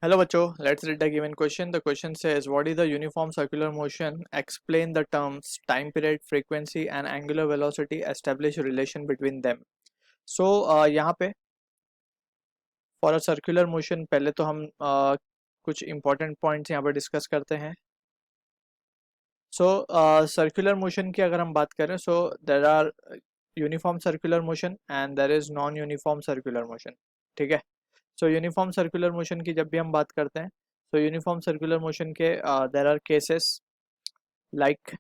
Hello bachcho, let's read the given question. The question says, what is the uniform circular motion? Explain the terms time period, frequency and angular velocity. Establish relation between them. So यहाँ पे for a circular motion पहले तो हम कुछ important points यहाँ पे discuss करते हैं. So circular motion की अगर हम बात करें, so there are uniform circular motion and there is non-uniform circular motion. ठीक है. सो यूनिफॉर्म सर्कुलर मोशन की जब भी हम बात करते हैं, तो यूनिफॉर्म सर्कुलर मोशन के there are cases like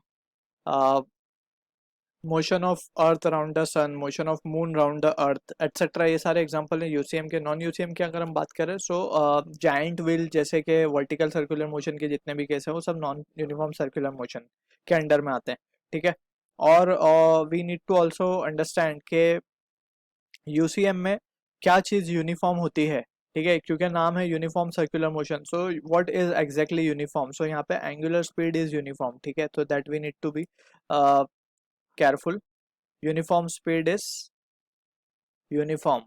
motion of earth around the sun, motion of moon around the earth etcetera. ये सारे एग्जांपल हैं यूसीएम के. नॉन यूसीएम की अगर हम बात करें, सो जायंट व्हील जैसे कि वर्टिकल सर्कुलर मोशन के जितने भी केस हैं वो सब नॉन यूनिफॉर्म सर्कुलर मोशन के अंडर में आते हैं. ठीक है. और we need to also understand के यूसीएम में क्या चीज़ यूनिफॉर्म होती है. ठीक है, क्योंकि नाम है uniform circular motion. So what is exactly uniform? So यहाँ पे एंगुलर स्पीड इज यूनिफॉर्म. ठीक है, तो that we need to be careful. Uniform speed is uniform.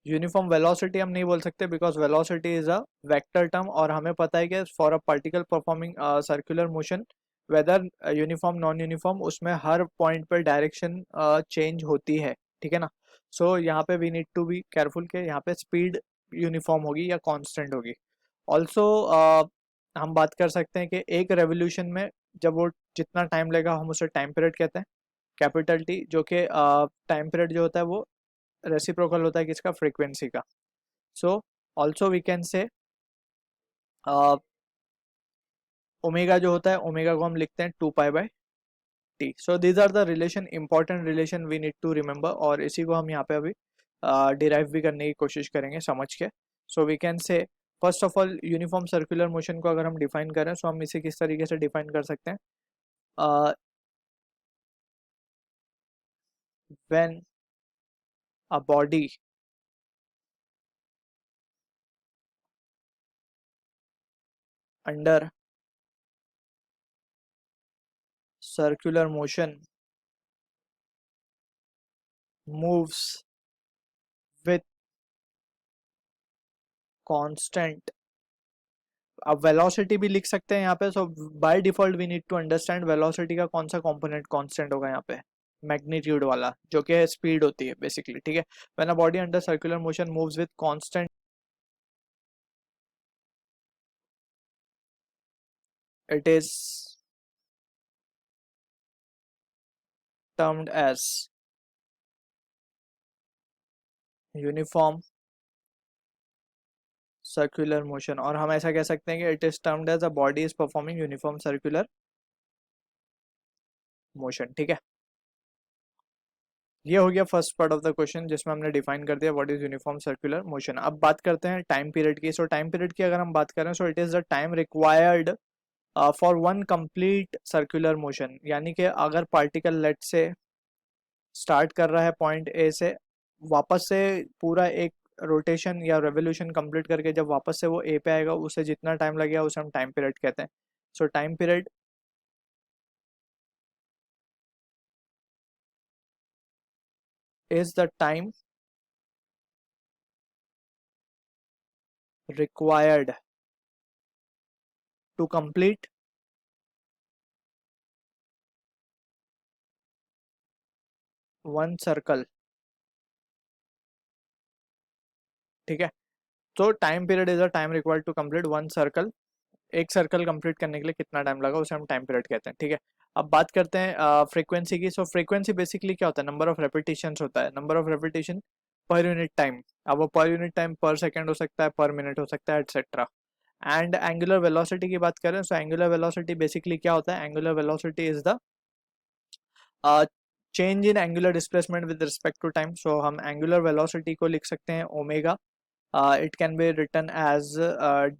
Uniform velocity हम नहीं बोल सकते because velocity is a vector term, और हमें पता है कि for a particle performing circular motion whether uniform non uniform, उसमें हर पॉइंट पर डायरेक्शन चेंज होती है. ठीक है ना. सो यहाँ पे we need to be careful के यहाँ पे स्पीड यूनिफॉर्म होगी या कांस्टेंट होगी. ऑल्सो हम बात कर सकते हैं कि एक रेवोल्यूशन में जब वो जितना टाइम लेगा हम उसे टाइम पीरियड कहते हैं, कैपिटल टी, जो कि टाइम पीरियड जो होता है वो रेसिप्रोकल होता है किसका? फ्रीक्वेंसी का. So also we can say omega जो होता है, ओमेगा को हम लिखते हैं 2 pi by T. So these are the relation, important relation we need to remember, और इसी को हम यहाँ पे अभी डिराइव भी करने की कोशिश करेंगे समझ के. So we can say first of all uniform circular motion को अगर हम डिफाइन करें, सो हम इसे किस तरीके से डिफाइन कर सकते हैं? When a body under circular motion moves with constant. अब वेलोसिटी भी लिख सकते हैं यहाँ पे. So by default we need to understand velocity का कौन सा कंपोनेंट कांस्टेंट होगा यहाँ पे? मैग्नीट्यूड वाला, जो कि स्पीड होती है बेसिकली. ठीक है. When a body under circular motion moves with constant, it is termed as uniform circular motion. और हम ऐसा कह सकते हैं कि it is termed as a body is performing uniform circular motion. ठीक है. ये हो गया first part of the question जिसमें हमने डिफाइन कर दिया what is uniform circular motion. अब बात करते हैं टाइम पीरियड की. सो टाइम पीरियड की अगर हम बात करें, so it is the time required for one complete circular motion. यानी कि अगर पार्टिकल लेट से स्टार्ट कर रहा है पॉइंट ए से, वापस से पूरा एक रोटेशन या रेवोल्यूशन कंप्लीट करके जब वापस से वो ए पे आएगा, उसे जितना टाइम लगेगा उसे हम टाइम पीरियड कहते हैं. सो time period is the time required to complete one circle. ठीक है. तो time period is a time required to complete one circle. एक सर्कल कंप्लीट करने के लिए कितना टाइम लगा उसे हम टाइम पीरियड कहते हैं. ठीक है. अब बात करते हैं फ्रीक्वेंसी की. सो फ्रीक्वेंसी बेसिकली क्या होता है? नंबर ऑफ रेपिटेशन होता है, number of repetition per unit time. अब वो पर यूनिट टाइम पर सेकेंड हो सकता है, पर मिनट हो सकता है, एटसेट्रा. एंड एंगुलर वेलोसिटी की बात करें, सो एंगुलर वेलोसिटी बेसिकली क्या होता है? Angular velocity is the change in angular displacement with respect to time. So हम एंगुलर वेलोसिटी को लिख सकते हैं omega. It can be written as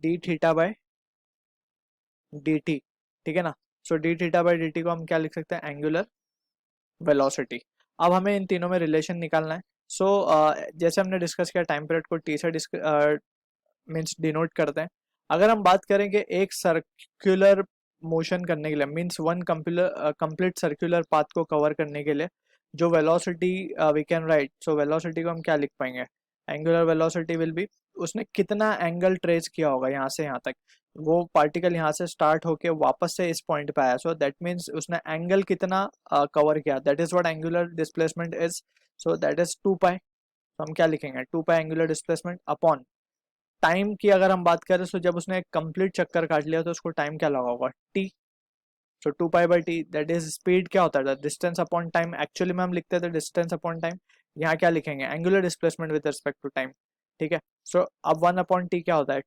d theta by d t. ठीक है ना. So d theta by d t को हम क्या लिख सकते हैं? Angular velocity. अब हमें इन तीनों में रिलेशन निकालना है. सो जैसे हमने डिस्कस किया, टाइम पीरियड को टी से मीन्स डिनोट करते हैं. अगर हम बात करें कि एक सर्कुलर मोशन करने के लिए, means one complete circular path को कवर करने के लिए जो velocity we can write, so velocity को हम क्या लिख पाएंगे? एंगुलर वेलोसिटी विल बी, उसने कितना एंगल ट्रेस किया होगा यहाँ से यहाँ तक, वो पार्टिकल यहाँ से स्टार्ट होके वापस से इस पॉइंट पे आया, सो दैट मीन्स उसने एंगल कितना कवर किया, that is what angular displacement is. So that is 2 पाई। तो हम क्या लिखेंगे, 2 पाई एंगुलर डिस्प्लेसमेंट अपॉन टाइम की अगर हम बात करें, तो जब उसने एक कंप्लीट चक्कर काट लिया तो उसको टाइम क्या लगा होगा, t. So 2 pi t that is speed, क्या होता है डिस्टेंस अपॉन टाइम, एक्चुअली में हम लिखते थे डिस्टेंस अपॉन टाइम, यहाँ क्या लिखेंगे angular displacement with respect to time, ठीक है। सो अब 1/t क्या होता है,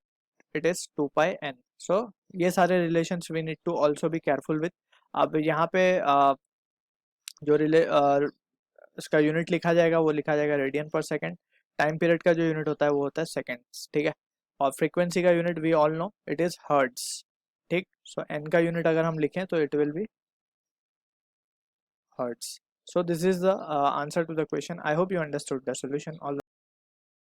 it is 2 pi n। So ये सारे relations we need to also be careful with. अब यहाँ पे जो इसका यूनिट लिखा जाएगा वो लिखा जाएगा रेडियन पर सेकेंड, टाइम पीरियड का जो यूनिट होता है वो होता है सेकेंड्स, ठीक है। और फ्रीक्वेंसी का unit we all know it is hertz, ठीक। सो एन का यूनिट अगर हम लिखें तो it will be hertz. So this is the answer to the question. I hope you understood the solution. All